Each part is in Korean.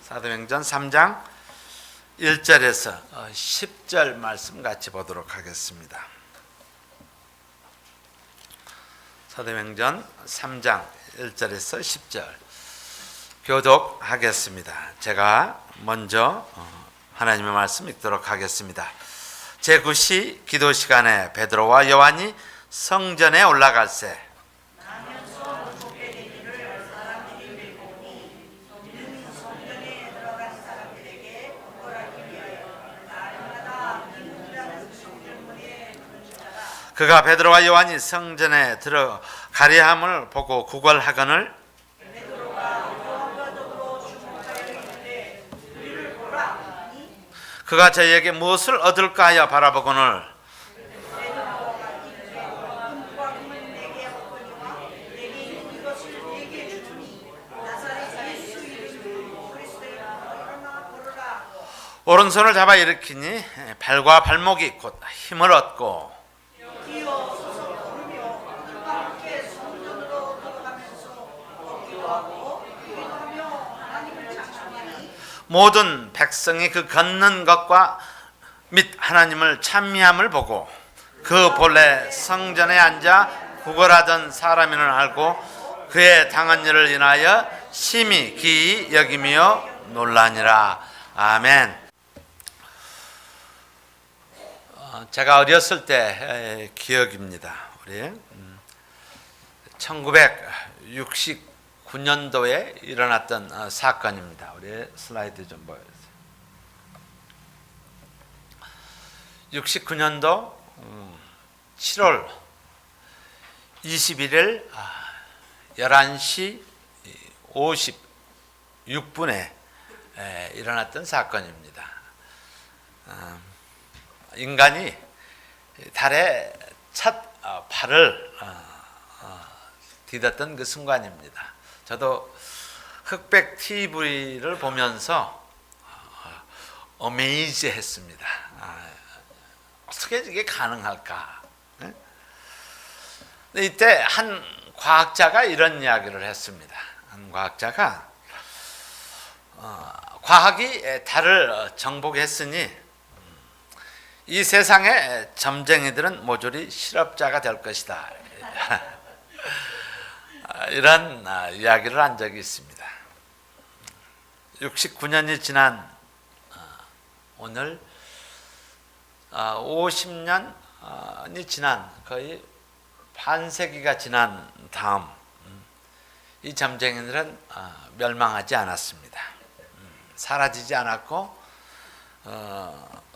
사도행전 3장 1절에서 10절 말씀 같이 보도록 하겠습니다. 사도행전 3장 1절에서 10절 교독하겠습니다. 제가 먼저 하나님의 말씀 읽도록 하겠습니다. 제9시 기도 시간에 베드로와 요한이 성전에 올라갈새 그가 베드로와 요한이 성전에 들어가려 함을 보고 구걸하거늘 그가 저희에게 무엇을 얻을까 하여 바라보거늘 오른손을 잡아 일으키니 발과 발목이 곧 힘을 얻고 모든 백성이 그 걷는 것과 및 하나님을 찬미함을 보고 그 본래 성전에 앉아 구걸하던 사람인 줄 알고 그의 당한 일을 인하여 심히 기이 여기며 놀라니라. 아멘. 제가 어렸을 때 기억입니다. 우리 1969년도에 일어났던 사건입니다. 우리 슬라이드 좀 보여주세요. 69년도 7월 21일 11시 56분에 일어났던 사건입니다. 인간이 달에 첫 발을 디뎠던 그 순간입니다. 저도 흑백 TV를 보면서 어메이즈 했습니다. 어떻게 이게 가능할까? 이때 한 과학자가 이런 이야기를 했습니다. 한 과학자가 과학이 달을 정복했으니 이 세상의 점쟁이들은 모조리 실업자가 될 것이다. 이런 이야기를 한 적이 있습니다. 69년이 지난 오늘 50년이 지난 거의 반세기가 지난 다음 이 점쟁이들은 멸망하지 않았습니다. 사라지지 않았고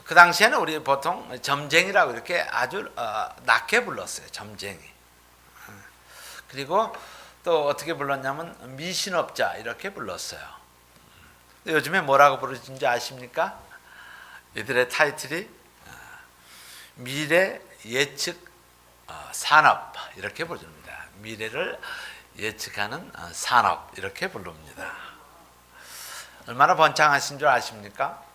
그 당시에는 우리 보통 점쟁이라고 이렇게 아주 낮게 불렀어요. 점쟁이. 그리고 또 어떻게 불렀냐면 미신업자 이렇게 불렀어요. 요즘에 뭐라고 부르는지 아십니까? 이들의 타이틀이 미래 예측 산업 이렇게 부릅니다. 미래를 예측하는 산업 이렇게 부릅니다. 얼마나 번창하신 줄 아십니까?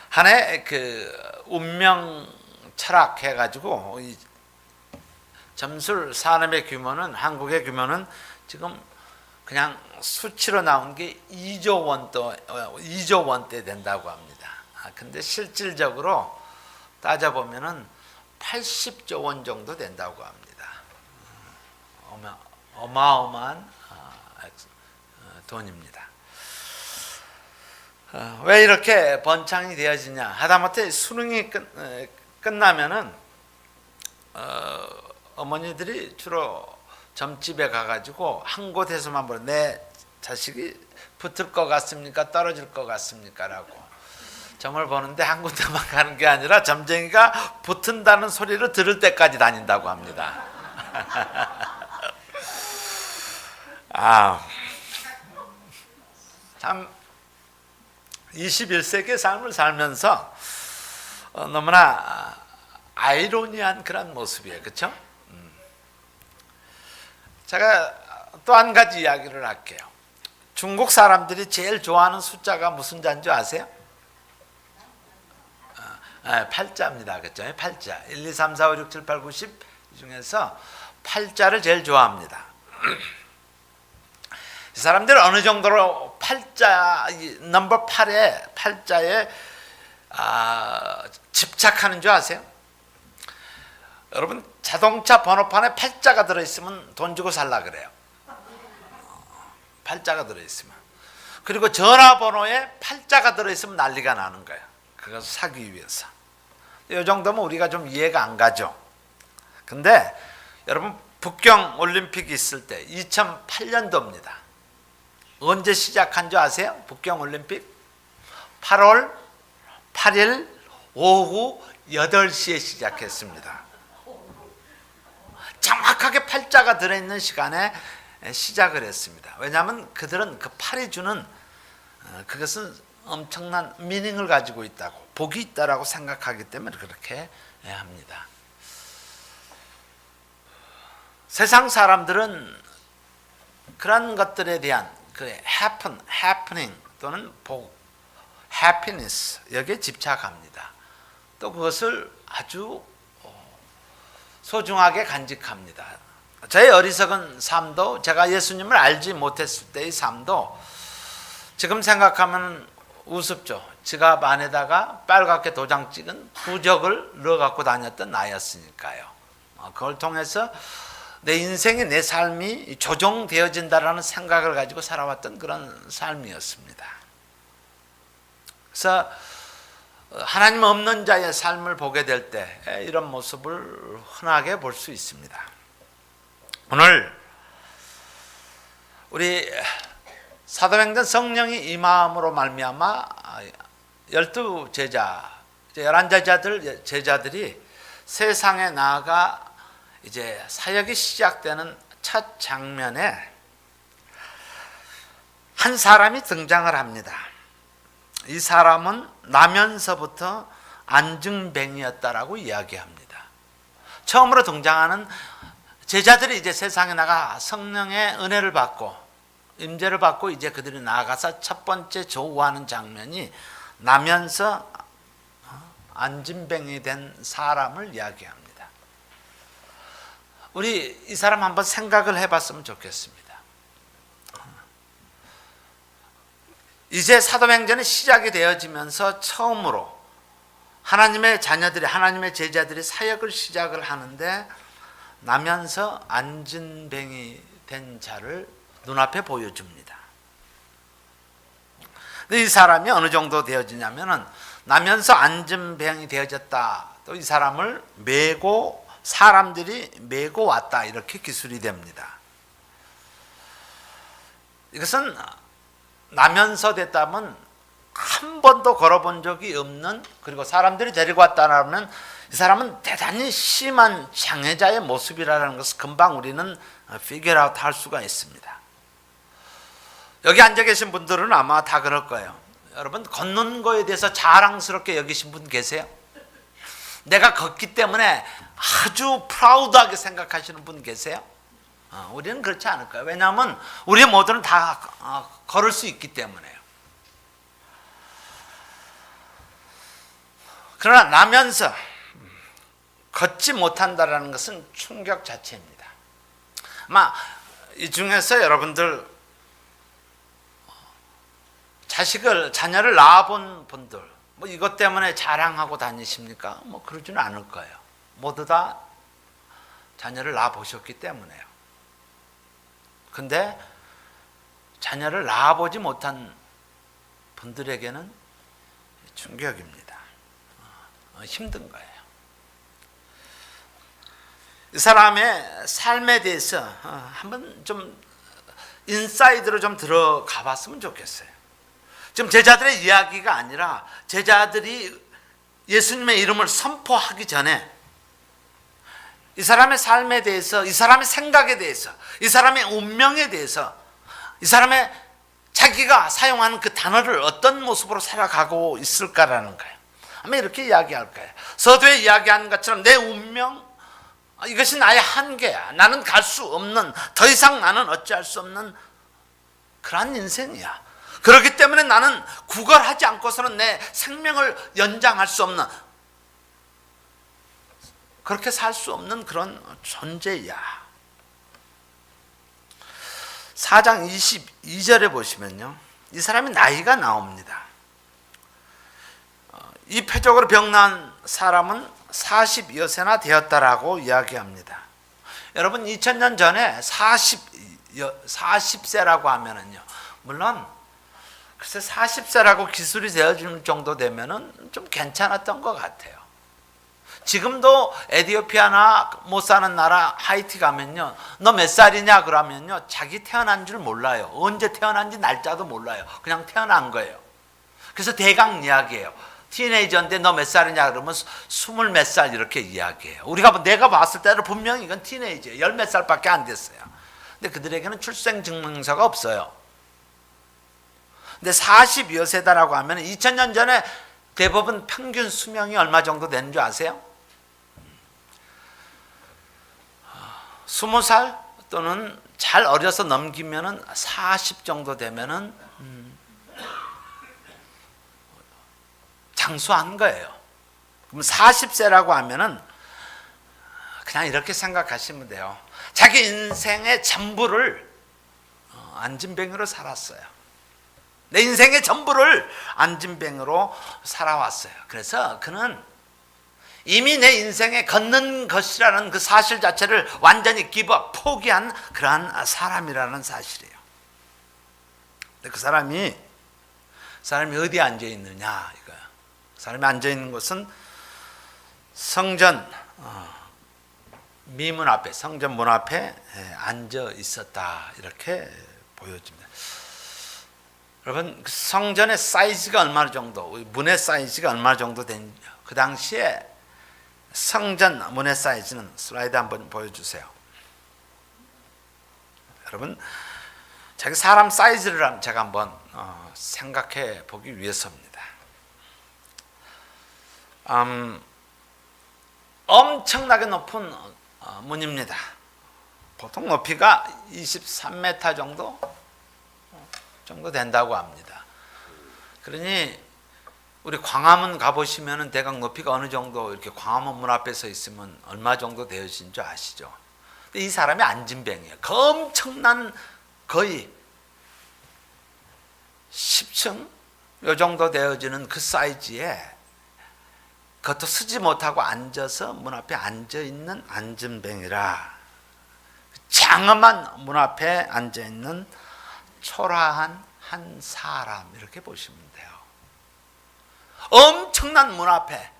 한 해 그 운명 철학 해가지고 이 점술 산업의 규모는 한국의 규모는 지금 그냥 수치로 나온 게 2조 원대 된다고 합니다. 근데 실질적으로 따져보면은 80조 원 정도 된다고 합니다. 어마어마한 돈입니다. 왜 이렇게 번창이 되어지냐? 하다못해 수능이 끝나면은 어머니들이 주로 점집에 가가지고 한 곳에서만 보러 내 자식이 붙을 것 같습니까? 떨어질 것 같습니까? 라고 점을 보는데 한 군데만 가는 게 아니라 점쟁이가 붙은다는 소리를 들을 때까지 다닌다고 합니다. 참 21세기의 삶을 살면서 너무나 아이러니한 그런 모습이에요. 그렇죠? 제가 또 한 가지 이야기를 할게요. 중국 사람들이 제일 좋아하는 숫자가 무슨 자인지 아세요? 8자입니다. 그렇죠? 8자. 1, 2, 3, 4, 5, 6, 7, 8, 9, 10 이 중에서 8자를 제일 좋아합니다. 이 사람들이 어느 정도로 넘버 8에 팔자에 집착하는 줄 아세요? 여러분 자동차 번호판에 팔자가 들어있으면 돈 주고 살라 그래요. 팔자가 들어있으면. 그리고 전화번호에 팔자가 들어있으면 난리가 나는 거예요. 그것을 사기 위해서. 이 정도면 우리가 좀 이해가 안 가죠. 근데 여러분 북경 올림픽이 있을 때 2008년도입니다. 언제 시작한 줄 아세요? 북경 올림픽 8월 8일 오후 8시에 시작했습니다. 정확하게 팔자가 들어있는 시간에 시작을 했습니다. 왜냐하면 그들은 그 8이 주는 그것은 엄청난 미닝을 가지고 있다고, 복이 있다라고 생각하기 때문에 그렇게 합니다. 세상 사람들은 그런 것들에 대한 그 happening 또는 복, happiness 여기에 집착합니다. 또 그것을 아주 소중하게 간직합니다. 저의 어리석은 삶도, 제가 예수님을 알지 못했을 때의 삶도 지금 생각하면 우습죠. 지갑 안에다가 빨갛게 도장 찍은 부적을 넣어 갖고 다녔던 나였으니까요. 그걸 통해서 내 인생이, 내 삶이 조정되어진다라는 생각을 가지고 살아왔던 그런 삶이었습니다. 그래서 하나님 없는 자의 삶을 보게 될 때 이런 모습을 흔하게 볼 수 있습니다. 오늘 우리 사도행전 성령이 임함으로 말미암아 12제자, 11제자들이 세상에 나아가 이제 사역이 시작되는 첫 장면에 한 사람이 등장을 합니다. 이 사람은 나면서부터 안증뱅이였다라고 이야기합니다. 처음으로 등장하는 제자들이 이제 세상에 나가 성령의 은혜를 받고 임재를 받고 이제 그들이 나아가서 첫 번째 조우하는 장면이 나면서 안진뱅이 된 사람을 이야기합니다. 우리 이 사람 한번 생각을 해봤으면 좋겠습니다. 이제 사도행전이 시작이 되어지면서 처음으로 하나님의 자녀들이, 하나님의 제자들이 사역을 시작을 하는데 나면서 안진뱅이 된 자를 눈앞에 보여줍니다. 근데 이 사람이 어느 정도 되어지냐면은 나면서 안진뱅이 되어졌다. 또 이 사람을 메고 사람들이 메고 왔다. 이렇게 기술이 됩니다. 이것은 나면서 됐다면 한 번도 걸어본 적이 없는, 그리고 사람들이 데리고 왔다면 이 사람은 대단히 심한 장애자의 모습이라는 것을 금방 우리는 figure out 할 수가 있습니다. 여기 앉아 계신 분들은 아마 다 그럴 거예요. 여러분 걷는 거에 대해서 자랑스럽게 여기신 분 계세요? 내가 걷기 때문에 아주 프라우드하게 생각하시는 분 계세요? 우리는 그렇지 않을 거예요. 왜냐하면 우리 모두는 다 걸을 수 있기 때문에요. 그러나 나면서 걷지 못한다는 것은 충격 자체입니다. 아마 이 중에서 여러분들 자녀를 낳아본 분들, 뭐 이것 때문에 자랑하고 다니십니까? 뭐 그러지는 않을 거예요. 모두 다 자녀를 낳아보셨기 때문에요. 근데 자녀를 낳아보지 못한 분들에게는 충격입니다. 힘든 거예요. 이 사람의 삶에 대해서 한번 좀 인사이드로 좀 들어가 봤으면 좋겠어요. 지금 제자들의 이야기가 아니라 제자들이 예수님의 이름을 선포하기 전에 이 사람의 삶에 대해서, 이 사람의 생각에 대해서, 이 사람의 운명에 대해서, 이 사람의 자기가 사용하는 그 단어를 어떤 모습으로 살아가고 있을까라는 거예요. 아마 이렇게 이야기할 거예요. 서두에 이야기하는 것처럼 내 운명, 이것이 나의 한계야. 나는 갈 수 없는, 더 이상 나는 어찌할 수 없는 그런 인생이야. 그렇기 때문에 나는 구걸하지 않고서는 내 생명을 연장할 수 없는, 그렇게 살 수 없는 그런 존재야. 4장 22절에 보시면요, 이 사람이 나이가 나옵니다. 이 표적으로 병난 사람은 40여세나 되었다라고 이야기합니다. 여러분 2000년 전에 40세라고 하면은요, 물론 글쎄 40세라고 기술이 되어질 정도 되면은 좀 괜찮았던 것 같아요. 지금도 에티오피아나 못 사는 나라 하이티 가면요, 너 몇 살이냐 그러면요, 자기 태어난 줄 몰라요. 언제 태어난지 날짜도 몰라요. 그냥 태어난 거예요. 그래서 대강 이야기해요. 티네이저인데 너 몇 살이냐 그러면 20 몇 살 이렇게 이야기해요. 내가 봤을 때는 분명히 이건 티네이저예요. 10 몇 살밖에 안 됐어요. 근데 그들에게는 출생증명서가 없어요. 근데 40여 세다라고 하면 2000년 전에 대부분 평균 수명이 얼마 정도 되는 줄 아세요? 20살 또는 잘 어려서 넘기면은 40 정도 되면은 장수한 거예요. 그럼 40세라고 하면은 그냥 이렇게 생각하시면 돼요. 자기 인생의 전부를 안진뱅이로 살았어요. 내 인생의 전부를 안진뱅이로 살아왔어요. 그래서 그는 이미 내 인생에 걷는 것이라는 그 사실 자체를 완전히 포기한 그러한 사람이라는 사실이에요. 근데 그 사람이 어디에 앉아 있느냐 이거야. 사람이 앉아 있는 곳은 성전 미문 앞에, 성전 문 앞에 앉아 있었다, 이렇게 보여집니다. 여러분, 성전의 사이즈가 얼마 정도, 문의 사이즈가 얼마 정도 된, 그 당시에 성전 문의 사이즈는 슬라이드 한번 보여주세요. 여러분, 자기 사람 사이즈를 제가 한번 생각해 보기 위해서입니다. 엄청나게 높은 문입니다. 보통 높이가 23m 정도 된다고 합니다. 그러니 우리 광화문 가보시면 대강 높이가 어느 정도, 이렇게 광화문 문 앞에 서 있으면 얼마 정도 되어진 줄 아시죠? 근데 이 사람이 안진뱅이에요. 그 엄청난, 거의 10층 요 정도 되어지는 그 사이즈에 그것도 쓰지 못하고 앉아서 문 앞에 앉아 있는 안진뱅이라, 장엄한 문 앞에 앉아 있는 초라한 한 사람, 이렇게 보시면 돼요. 엄청난 문 앞에,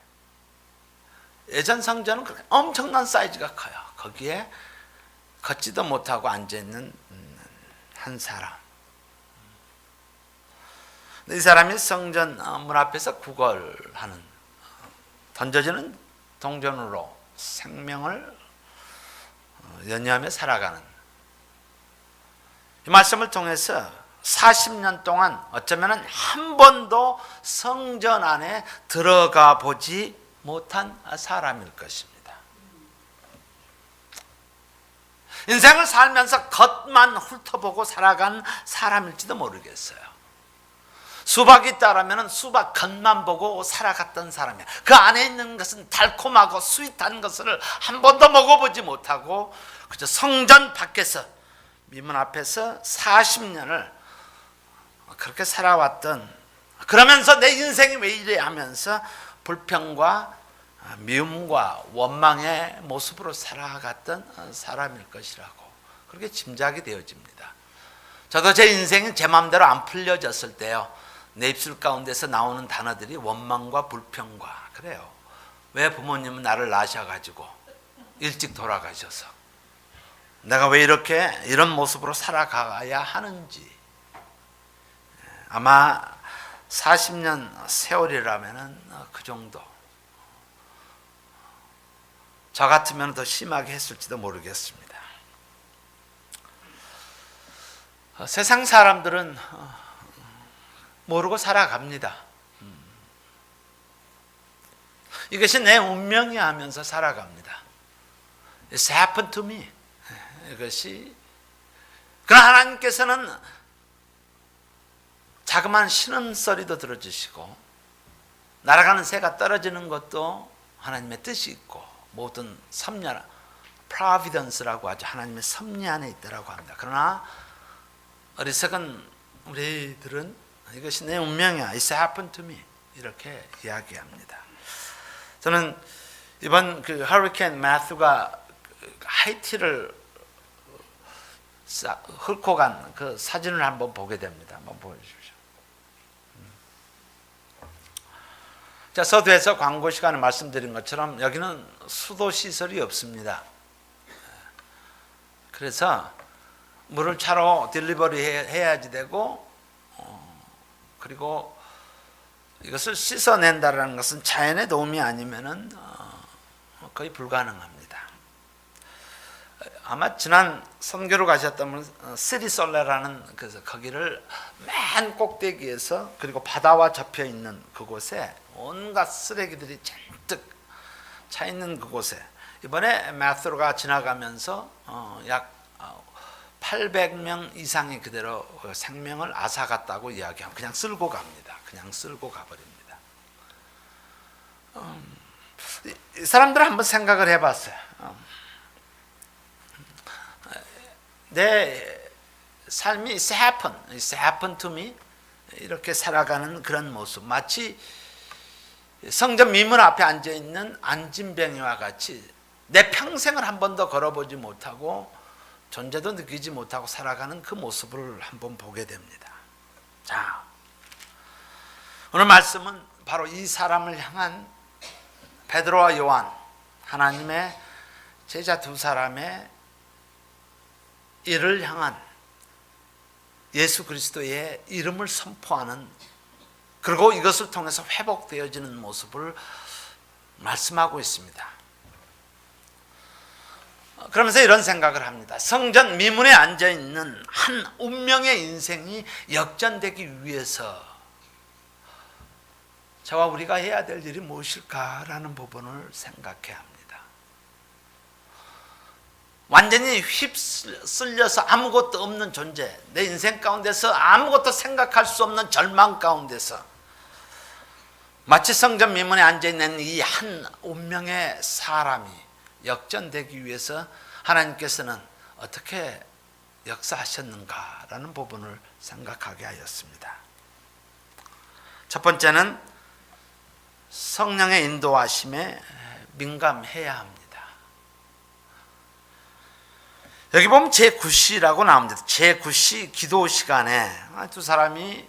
예전 성전은 그렇게 엄청난 사이즈가 커요. 거기에 걷지도 못하고 앉아 있는 한 사람. 이 사람이 성전 문 앞에서 구걸하는, 던져지는 동전으로 생명을 연유하며 살아가는, 이 말씀을 통해서 40년 동안 어쩌면 한 번도 성전 안에 들어가 보지 못한 사람일 것입니다. 인생을 살면서 겉만 훑어보고 살아간 사람일지도 모르겠어요. 수박이 있다라면 수박 겉만 보고 살아갔던 사람이야. 그 안에 있는 것은 달콤하고 스윗한 것을 한 번도 먹어보지 못하고 그저 성전 밖에서, 미문 앞에서 40년을 그렇게 살아왔던, 그러면서 내 인생이 왜 이래 하면서 불평과 미움과 원망의 모습으로 살아갔던 사람일 것이라고 그렇게 짐작이 되어집니다. 저도 제 인생이 제 마음대로 안 풀려졌을 때요, 내 입술 가운데서 나오는 단어들이 원망과 불평과, 그래요. 왜 부모님은 나를 낳으셔가지고 일찍 돌아가셔서 내가 왜 이런 모습으로 살아가야 하는지. 아마 40년 세월이라면 그 정도, 저 같으면 더 심하게 했을지도 모르겠습니다. 세상 사람들은 모르고 살아갑니다. 이것이 내 운명이 하면서 살아갑니다. It's happened to me. 이것이, 그러나 하나님께서는 자그마한 신음소리도 들어주시고 날아가는 새가 떨어지는 것도 하나님의 뜻이 있고, 모든 섭리, providence라고 하죠. 하나님의 섭리 안에 있다라고 합니다. 그러나 어리석은 우리들은 이것이 내 운명이야, It's happened to me, 이렇게 이야기합니다. 저는 이번 그 허리케인 매튜가 하이티를 훑고 간 그 사진을 한번 보게 됩니다. 한번 보여주십시오. 자, 서두에서 광고 시간에 말씀드린 것처럼 여기는 수도 시설이 없습니다. 그래서 물을 차로 딜리버리 해야지 되고, 그리고 이것을 씻어낸다는 것은 자연의 도움이 아니면은 거의 불가능합니다. 아마 지난 선교로 가셨다면 시리솔레라는 그래서 거기를 맨 꼭대기에서 그리고 바다와 접혀 있는 그곳에 온갖 쓰레기들이 잔뜩 차 있는 그곳에 이번에 매튜가 지나가면서 약 800명 이상이 그대로 생명을 앗아갔다고 이야기하고 그냥 쓸고 갑니다. 그냥 쓸고 가버립니다. 이 사람들은 한번 생각을 해봤어요. 내 삶이 It's happened to me, 이렇게 살아가는 그런 모습, 마치 성전 미문 앞에 앉아있는 안진뱅이와 같이 내 평생을 한 번도 걸어보지 못하고 존재도 느끼지 못하고 살아가는 그 모습을 한번 보게 됩니다. 자, 오늘 말씀은 바로 이 사람을 향한 베드로와 요한, 하나님의 제자 두 사람의 이를 향한 예수 그리스도의 이름을 선포하는, 그리고 이것을 통해서 회복되어지는 모습을 말씀하고 있습니다. 그러면서 이런 생각을 합니다. 성전 미문에 앉아있는 한 운명의 인생이 역전되기 위해서 저와 우리가 해야 될 일이 무엇일까라는 부분을 생각해야 합니다. 완전히 휩쓸려서 아무것도 없는 존재, 내 인생 가운데서 아무것도 생각할 수 없는 절망 가운데서 마치 성전 미문에 앉아있는 이 한 운명의 사람이 역전되기 위해서 하나님께서는 어떻게 역사하셨는가라는 부분을 생각하게 하였습니다. 첫 번째는 성령의 인도하심에 민감해야 합니다. 여기 보면 제9시라고 나옵니다. 제9시 기도 시간에 두 사람이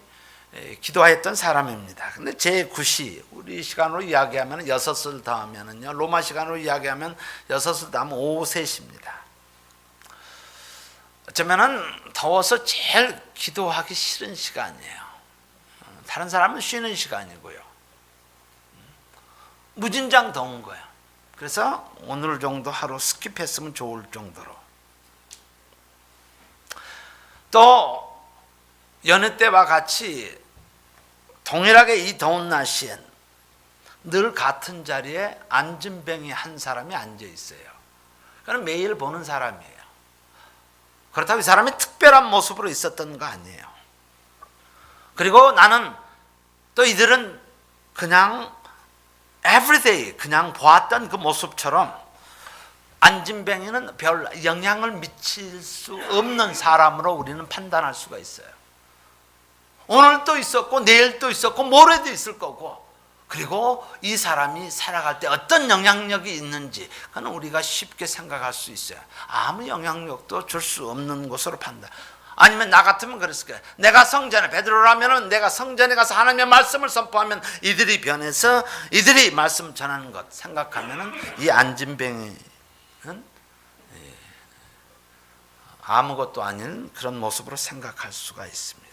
기도했던 사람입니다. 근데 제9시, 우리 시간으로 이야기하면 6을 더하면은요, 로마 시간으로 이야기하면 6을 더하면 5셋입니다. 어쩌면은 더워서 제일 기도하기 싫은 시간이에요. 다른 사람은 쉬는 시간이고요. 무진장 더운 거예요. 그래서 오늘 정도 하루 스킵했으면 좋을 정도로. 또 여느 때와 같이 동일하게 이 더운 날씨엔 늘 같은 자리에 안진뱅이 한 사람이 앉아 있어요. 그는 매일 보는 사람이에요. 그렇다고 이 사람이 특별한 모습으로 있었던 거 아니에요. 그리고 나는 또 이들은 그냥 everyday 그냥 보았던 그 모습처럼 안진뱅이는 별 영향을 미칠 수 없는 사람으로 우리는 판단할 수가 있어요. 오늘도 있었고 내일도 있었고 모레도 있을 거고, 그리고 이 사람이 살아갈 때 어떤 영향력이 있는지 그건 우리가 쉽게 생각할 수 있어요. 아무 영향력도 줄 수 없는 것으로 판단. 아니면 나 같으면 그랬을 거예요. 내가 성전에, 베드로라면은 내가 성전에 가서 하나님의 말씀을 선포하면 이들이 변해서 이들이 말씀 전하는 것 생각하면은 이 안진뱅이 아무것도 아닌 그런 모습으로 생각할 수가 있습니다.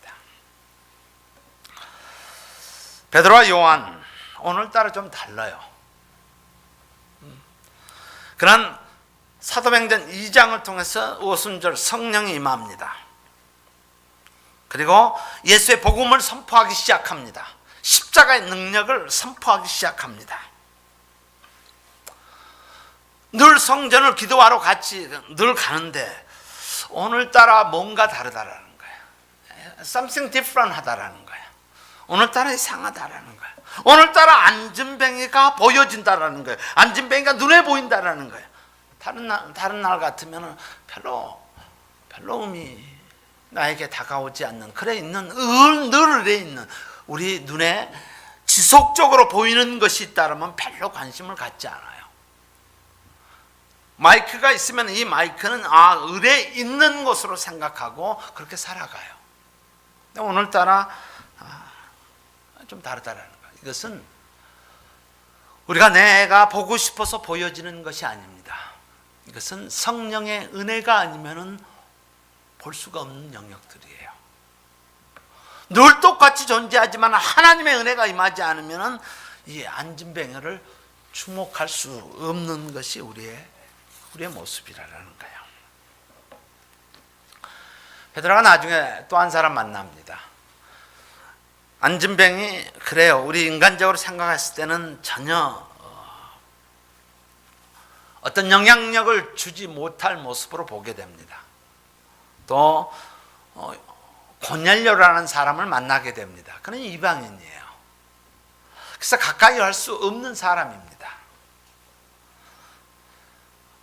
베드로와 요한 오늘따라 좀 달라요. 그런 사도행전 2장을 통해서 오순절 성령이 임합니다. 그리고 예수의 복음을 선포하기 시작합니다. 십자가의 능력을 선포하기 시작합니다. 늘 성전을 기도하러 같이 늘 가는데 오늘따라 뭔가 다르다라는 거예요. Something different 하다라는 거예요. 오늘따라 이상하다라는 거예요. 오늘따라 안진뱅이가 보여진다라는 거예요. 안진뱅이가 눈에 보인다라는 거예요. 다른 날 같으면 별로 의미 나에게 다가오지 않는, 늘 의뢰 있는, 우리 눈에 지속적으로 보이는 것이 있다면 별로 관심을 갖지 않아요. 마이크가 있으면 이 마이크는 의뢰 있는 것으로 생각하고 그렇게 살아가요. 오늘따라 좀 다르다라는 거예요. 이것은 우리가 내가 보고 싶어서 보여지는 것이 아닙니다. 이것은 성령의 은혜가 아니면은 볼 수가 없는 영역들이에요. 늘 똑같이 존재하지만 하나님의 은혜가 임하지 않으면은 이 안진뱅이를 주목할 수 없는 것이 우리의 모습이라는 거예요. 베드로가 나중에 또 한 사람 만납니다. 안진뱅이, 그래요. 우리 인간적으로 생각했을 때는 전혀 어떤 영향력을 주지 못할 모습으로 보게 됩니다. 또 고넬료라는 사람을 만나게 됩니다. 그는 이방인이에요. 그래서 가까이 할 수 없는 사람입니다.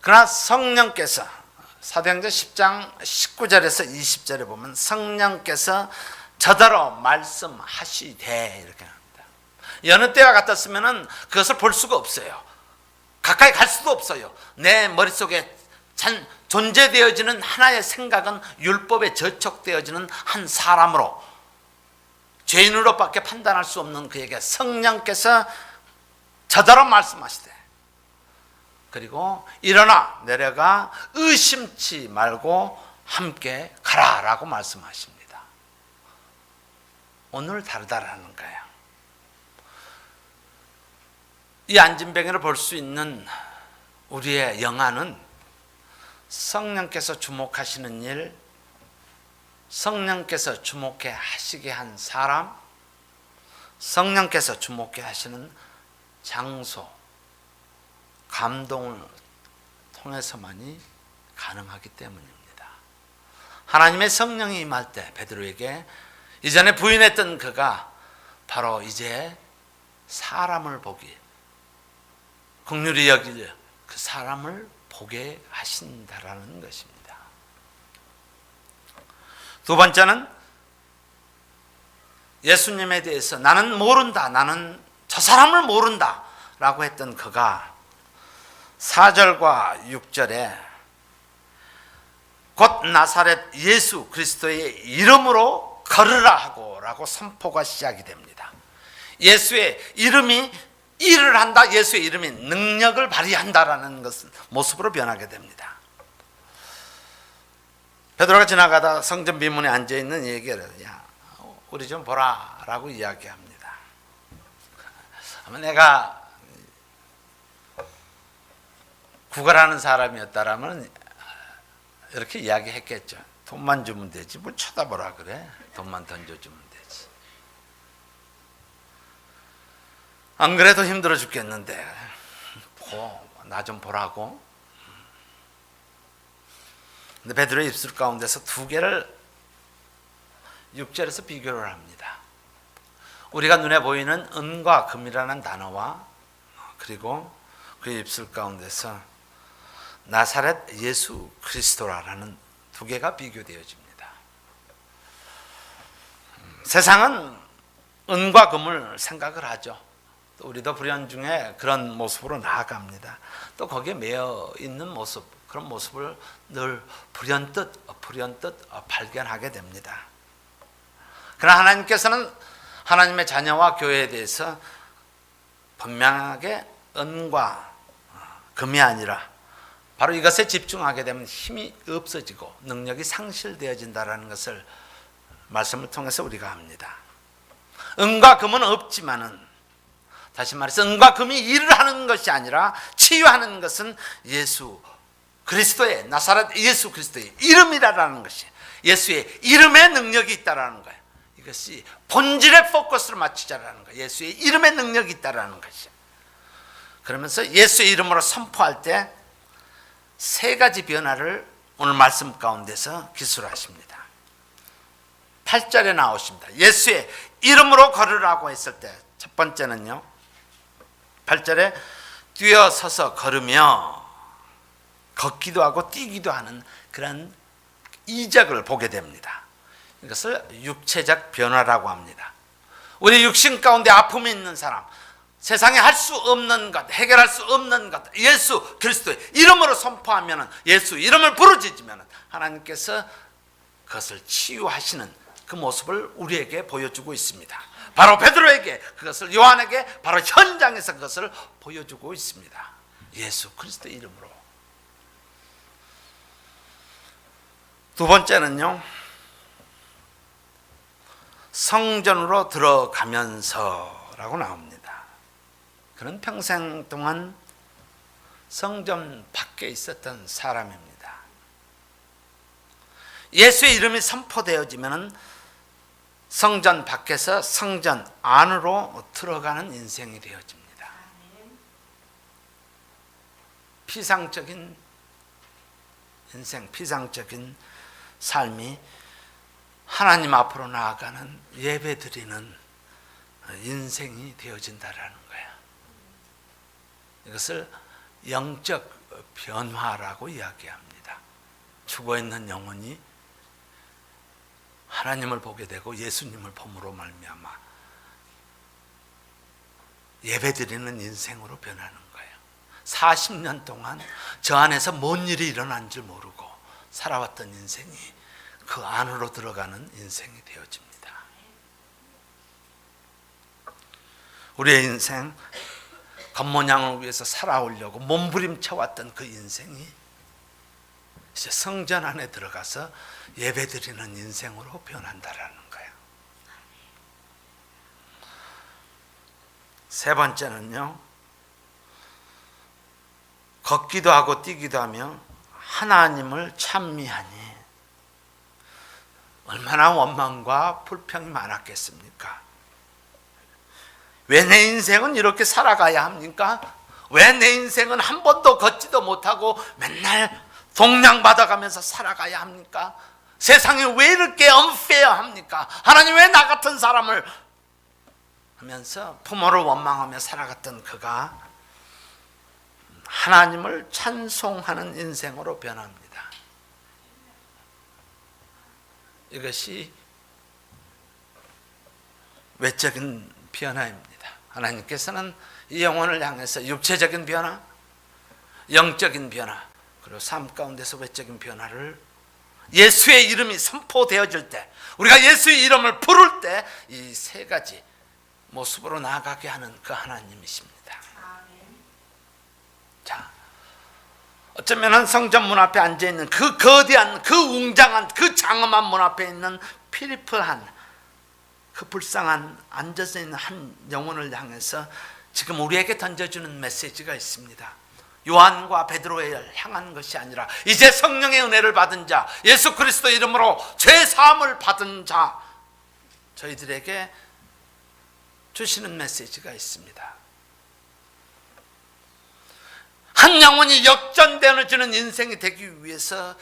그러나 성령께서, 사도행전 10장 19절에서 20절에 보면 성령께서 저더러 말씀하시되 이렇게 합니다. 여느 때와 같았으면 그것을 볼 수가 없어요. 가까이 갈 수도 없어요. 내 머릿속에 존재되어지는 하나의 생각은 율법에 저촉되어지는 한 사람으로, 죄인으로밖에 판단할 수 없는 그에게 성령께서 저더러 말씀하시되, 그리고 일어나 내려가 의심치 말고 함께 가라라고 말씀하십니다. 오늘 다르다라는 거예요. 이 안진뱅이를 볼 수 있는 우리의 영안은 성령께서 주목하시는 일, 성령께서 주목해 하시게 한 사람, 성령께서 주목해 하시는 장소, 감동을 통해서만이 가능하기 때문입니다. 하나님의 성령이 임할 때 베드로에게 이전에 부인했던 그가 바로 이제 사람을 보기, 긍휼히 여길 그 사람을 보게 하신다라는 것입니다. 두 번째는 예수님에 대해서 나는 모른다, 나는 저 사람을 모른다 라고 했던 그가 4절과 6절에 곧 나사렛 예수 그리스도의 이름으로 걸으라 하고 라고 선포가 시작이 됩니다. 예수의 이름이 일을 한다, 예수의 이름이 능력을 발휘한다라는 것은 모습으로 변하게 됩니다. 베드로가 지나가다 성전 비문에 앉아있는 얘기를, 야, 우리 좀 보라 라고 이야기합니다. 내가 구걸하는 사람이었다라면 이렇게 이야기했겠죠. 돈만 주면 되지, 뭘 쳐다보라 그래. 돈만 던져주면 되지. 안 그래도 힘들어 죽겠는데 나 좀 보라고. 근데 베드로의 입술 가운데서 두 개를 6절에서 비교를 합니다. 우리가 눈에 보이는 은과 금이라는 단어와 그리고 그의 입술 가운데서 나사렛 예수 그리스도라는 두 개가 비교되어집니다. 세상은 은과 금을 생각을 하죠. 또 우리도 불현중에 그런 모습으로 나아갑니다. 또 거기에 매여 있는 모습, 그런 모습을 늘 불현듯 발견하게 됩니다. 그러나 하나님께서는 하나님의 자녀와 교회에 대해서 분명하게 은과 금이 아니라 바로 이것에 집중하게 되면 힘이 없어지고 능력이 상실되어진다는 것을 말씀을 통해서 우리가 합니다. 은과 금은 없지만은, 다시 말해서 은과 금이 일을 하는 것이 아니라 치유하는 것은 예수 그리스도의, 나사렛 예수 그리스도의 이름이라는 것이, 예수의 이름에 능력이 있다라는 거예요. 이것이 본질의 포커스를 맞추자라는 거예요. 예수의 이름에 능력이 있다라는 것이. 그러면서 예수의 이름으로 선포할 때 세 가지 변화를 오늘 말씀 가운데서 기술하십니다. 8절에 나오십니다. 예수의 이름으로 걸으라고 했을 때 첫 번째는요, 8절에 뛰어서서 걸으며 걷기도 하고 뛰기도 하는 그런 이적을 보게 됩니다. 이것을 육체적 변화라고 합니다. 우리 육신 가운데 아픔이 있는 사람, 세상에 할 수 없는 것, 해결할 수 없는 것, 예수 그리스도의 이름으로 선포하면, 예수 이름을 부르짖으면 하나님께서 그것을 치유하시는 그 모습을 우리에게 보여주고 있습니다. 바로 베드로에게 그것을, 요한에게 바로 현장에서 그것을 보여주고 있습니다. 예수 그리스도의 이름으로. 두 번째는요, 성전으로 들어가면서라고 나옵니다. 그는 평생 동안 성전 밖에 있었던 사람입니다. 예수의 이름이 선포되어지면 성전 밖에서 성전 안으로 들어가는 인생이 되어집니다. 피상적인 인생, 피상적인 삶이 하나님 앞으로 나아가는 예배드리는 인생이 되어진다라는 거야. 이것을 영적 변화라고 이야기합니다. 죽어있는 영혼이 하나님을 보게 되고 예수님을 봄으로 말미암아 예배드리는 인생으로 변하는 거예요. 40년 동안 저 안에서 뭔 일이 일어난 줄 모르고 살아왔던 인생이 그 안으로 들어가는 인생이 되어집니다. 우리의 인생, 겉모양을 위해서 살아오려고 몸부림쳐왔던 그 인생이 이제 성전 안에 들어가서 예배드리는 인생으로 변한다라는 거예요. 세 번째는요, 걷기도 하고 뛰기도 하며 하나님을 찬미하니. 얼마나 원망과 불평이 많았겠습니까? 왜 내 인생은 이렇게 살아가야 합니까? 왜 내 인생은 한 번도 걷지도 못하고 맨날 동냥받아가면서 살아가야 합니까? 세상이 왜 이렇게 unfair합니까? 하나님 왜 나 같은 사람을 하면서 부모를 원망하며 살아갔던 그가 하나님을 찬송하는 인생으로 변합니다. 이것이 외적인 변화입니다. 하나님께서는 이 영혼을 향해서 육체적인 변화, 영적인 변화, 그리고 삶 가운데서 외적인 변화를 예수의 이름이 선포되어질 때, 우리가 예수의 이름을 부를 때 이 세 가지 모습으로 나아가게 하는 그 하나님이십니다. 자, 어쩌면 성전 문 앞에 앉아있는 그 거대한, 그 웅장한, 그 장엄한 문 앞에 있는 피리플한, 그 불쌍한 앉아서 있는 한 영혼을 향해서 지금 우리에게 던져주는 메시지가 있습니다. 요한과 베드로를 향한 것이 아니라 이제 성령의 은혜를 받은 자, 예수 그리스도 이름으로 죄 사함을 받은 자, 저희들에게 주시는 메시지가 있습니다. 한 영혼이 역전되어지는 인생이 되기 위해서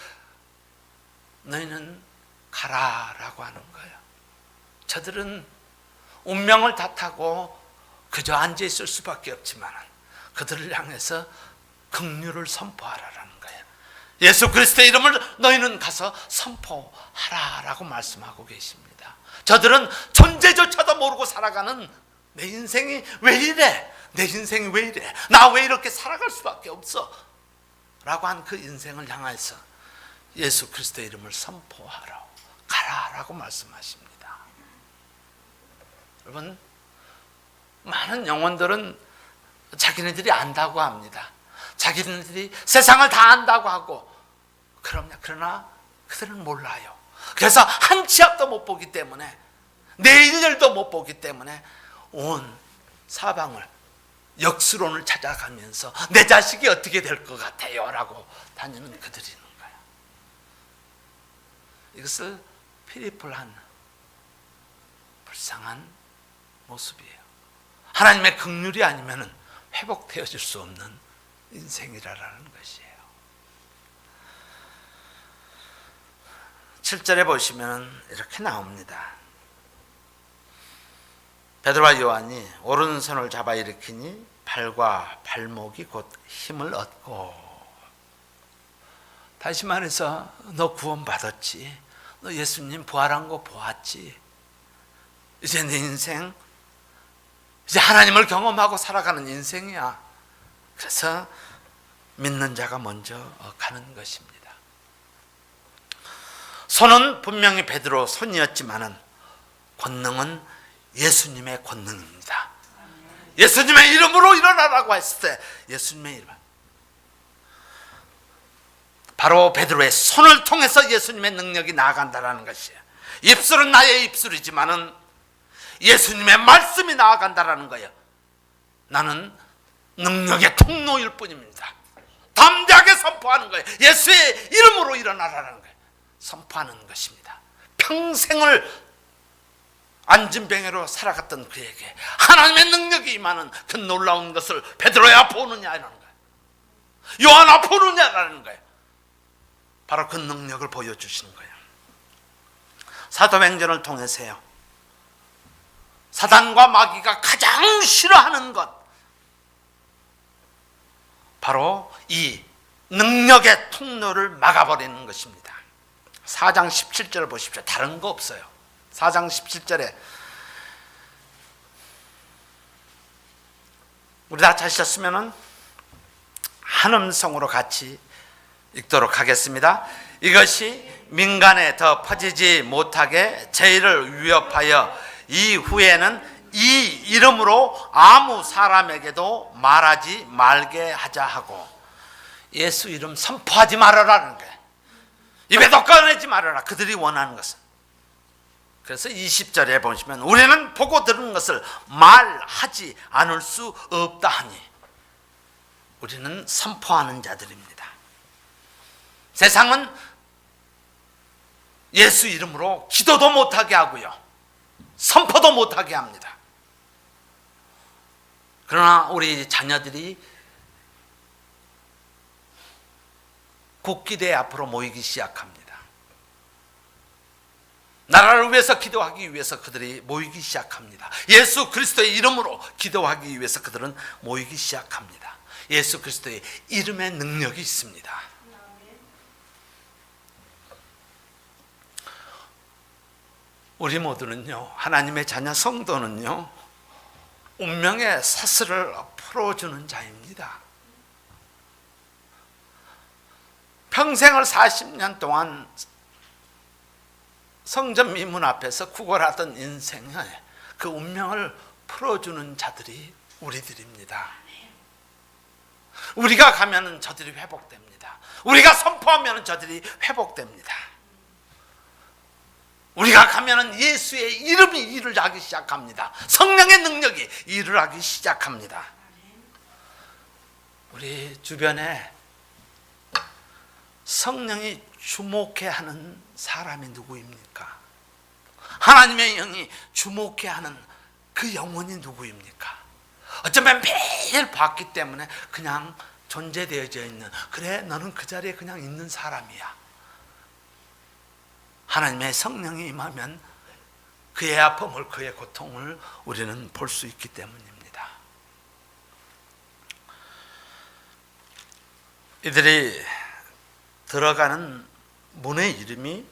너희는 가라라고 하는 거예요. 저들은 운명을 탓하고 그저 앉아있을 수밖에 없지만 그들을 향해서 긍휼을 선포하라라는 거예요. 예수 그리스도의 이름을 너희는 가서 선포하라라고 말씀하고 계십니다. 저들은 존재조차도 모르고 살아가는 내 인생이 왜 이래? 내 인생이 왜 이래? 나 왜 이렇게 살아갈 수밖에 없어? 라고 한 그 인생을 향해서 예수 그리스도의 이름을 선포하라, 가라라고 말씀하십니다. 여러분, 많은 영혼들은 자기네들이 안다고 합니다. 자기네들이 세상을 다 안다고 하고, 그러나 그들은 몰라요. 그래서 한 치 앞도 못 보기 때문에, 내일도 못 보기 때문에 온 사방을 역수론을 찾아가면서 내 자식이 어떻게 될 것 같아요? 라고 다니는 그들이 있는 거예요. 이것을 피리플한 불쌍한 모습이에요. 하나님의 긍휼이 아니면 회복되어질 수 없는 인생이라는 것이에요. 7절에 보시면 이렇게 나옵니다. 베드로와 요한이 오른손을 잡아 일으키니 발과 발목이 곧 힘을 얻고. 다시 말해서 너 구원받았지, 너 예수님 부활한 거 보았지? 이제 내 인생 이제 하나님을 경험하고 살아가는 인생이야. 그래서 믿는 자가 먼저 가는 것입니다. 손은 분명히 베드로 손이었지만은 권능은 예수님의 권능입니다. 예수님의 이름으로 일어나라고 했을 때 예수님의 이름, 바로 베드로의 손을 통해서 예수님의 능력이 나아간다는 것이에요. 입술은 나의 입술이지만은 예수님의 말씀이 나아간다는 거예요. 나는 능력의 통로일 뿐입니다. 담대하게 선포하는 거예요. 예수의 이름으로 일어나라는 거예요. 선포하는 것입니다. 평생을 안진뱅이로 살아갔던 그에게 하나님의 능력이 임하는 그 놀라운 것을 베드로야 보느냐라는 거예요. 요한아 보느냐라는 거예요. 바로 그 능력을 보여주시는 거예요. 사도행전을 통해서요, 사단과 마귀가 가장 싫어하는 것, 바로 이 능력의 통로를 막아버리는 것입니다. 4장 17절을 보십시오. 다른 거 없어요. 4장 17절에 우리 다 찾으셨으면 한 음성으로 같이 읽도록 하겠습니다. 이것이 민간에 더 퍼지지 못하게 제의를 위협하여 이후에는 이 이름으로 아무 사람에게도 말하지 말게 하자 하고, 예수 이름 선포하지 말아라는 거예요. 입에도 꺼내지 말아라. 그들이 원하는 것은. 그래서 20절에 보시면 우리는 보고 들은 것을 말하지 않을 수 없다 하니, 우리는 선포하는 자들입니다. 세상은 예수 이름으로 기도도 못하게 하고요, 선포도 못하게 합니다. 그러나 우리 자녀들이 국기대 앞으로 모이기 시작합니다. 나라를 위해서 기도하기 위해서 그들이 모이기 시작합니다. 예수 그리스도의 이름으로 기도하기 위해서 그들은 모이기 시작합니다. 예수 그리스도의 이름의 능력이 있습니다. 우리 모두는요, 하나님의 자녀 성도는요, 운명의 사슬을 풀어주는 자입니다. 평생을 40년 동안 성전 미문 앞에서 구걸하던 인생의 그 운명을 풀어주는 자들이 우리들입니다. 우리가 가면 저들이 회복됩니다. 우리가 선포하면 저들이 회복됩니다. 우리가 가면 예수의 이름이 일을 하기 시작합니다. 성령의 능력이 일을 하기 시작합니다. 우리 주변에 성령이 주목해 하는 사람이 누구입니까? 하나님의 영이 주목해 하는 그 영혼이 누구입니까? 어쩌면 매일 봤기 때문에 그냥 존재되어져 있는, 그래 너는 그 자리에 그냥 있는 사람이야. 하나님의 성령이 임하면 그의 아픔을, 그의 고통을 우리는 볼 수 있기 때문입니다. 이들이 들어가는 문의 이름이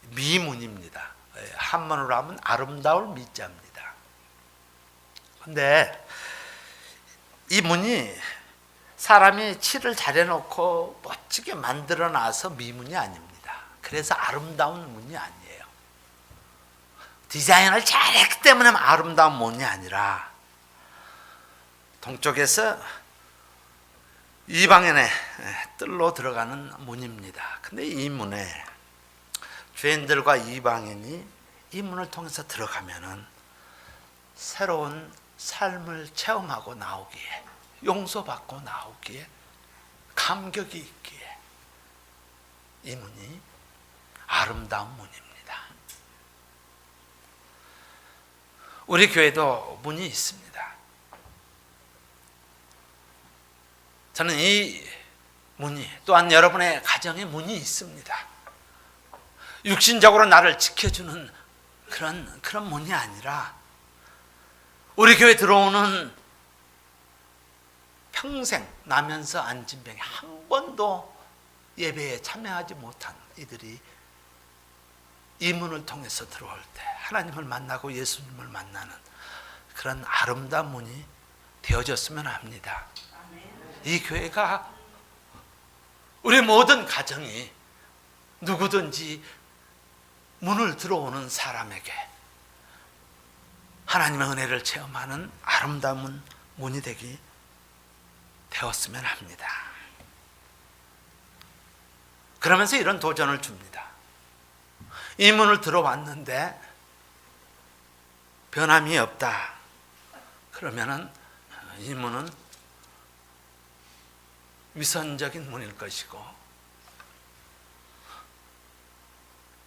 미문입니다. 한문으로 하면 아름다울 미자입니다. 그런데 이 문이 사람이 칠을 잘해놓고 멋지게 만들어 놔서 미문이 아닙니다. 그래서 아름다운 문이 아니에요. 디자인을 잘했기 때문에 아름다운 문이 아니라, 동쪽에서 이방인의 뜰로 들어가는 문입니다. 근데 이 문에 죄인들과 이방인이 이 문을 통해서 들어가면은 새로운 삶을 체험하고 나오기에, 용서받고 나오기에, 감격이 있기에 이 문이 아름다운 문입니다. 우리 교회도 문이 있습니다. 저는 이 문이, 또한 여러분의 가정에 문이 있습니다. 육신적으로 나를 지켜주는 그런 문이 아니라, 우리 교회 들어오는 평생 나면서 안진병이 한 번도 예배에 참여하지 못한 이들이 이 문을 통해서 들어올 때 하나님을 만나고 예수님을 만나는 그런 아름다운 문이 되어졌으면 합니다. 이 교회가 우리 모든 가정이 누구든지 문을 들어오는 사람에게 하나님의 은혜를 체험하는 아름다운 문이 되었으면 합니다. 그러면서 이런 도전을 줍니다. 이 문을 들어왔는데 변함이 없다. 그러면은 이 문은 위선적인 문일 것이고,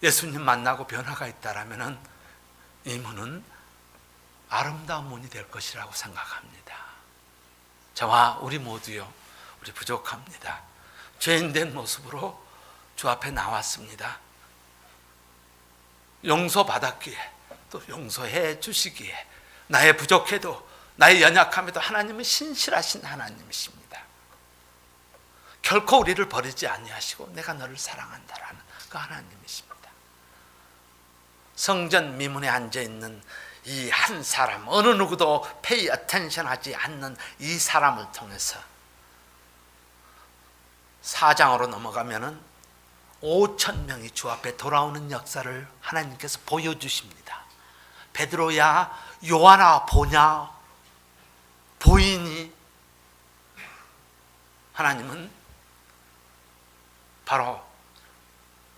예수님 만나고 변화가 있다라면은 이 문은 아름다운 문이 될 것이라고 생각합니다. 저와 우리 모두요, 우리 부족합니다. 죄인된 모습으로 주 앞에 나왔습니다. 용서받았기에 또 용서해 주시기에 나의 부족해도 나의 연약함에도 하나님은 신실하신 하나님이십니다. 결코 우리를 버리지 아니하시고 내가 너를 사랑한다라는 그 하나님이십니다. 성전 미문에 앉아있는 이 한 사람, 어느 누구도 pay attention 하지 않는 이 사람을 통해서 4장으로 넘어가면은 5,000명이 주 앞에 돌아오는 역사를 하나님께서 보여주십니다. 베드로야, 요한아 보냐? 보이니? 하나님은 바로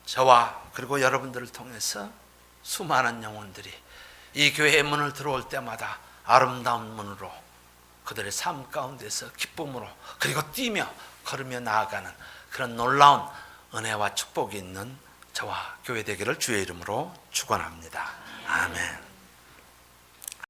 저와 그리고 여러분들을 통해서 수많은 영혼들이 이 교회의 문을 들어올 때마다 아름다운 문으로 그들의 삶 가운데서 기쁨으로 그리고 뛰며 걸으며 나아가는 그런 놀라운 은혜와 축복이 있는 저와 교회 되기를 주의 이름으로 축원합니다. 아멘.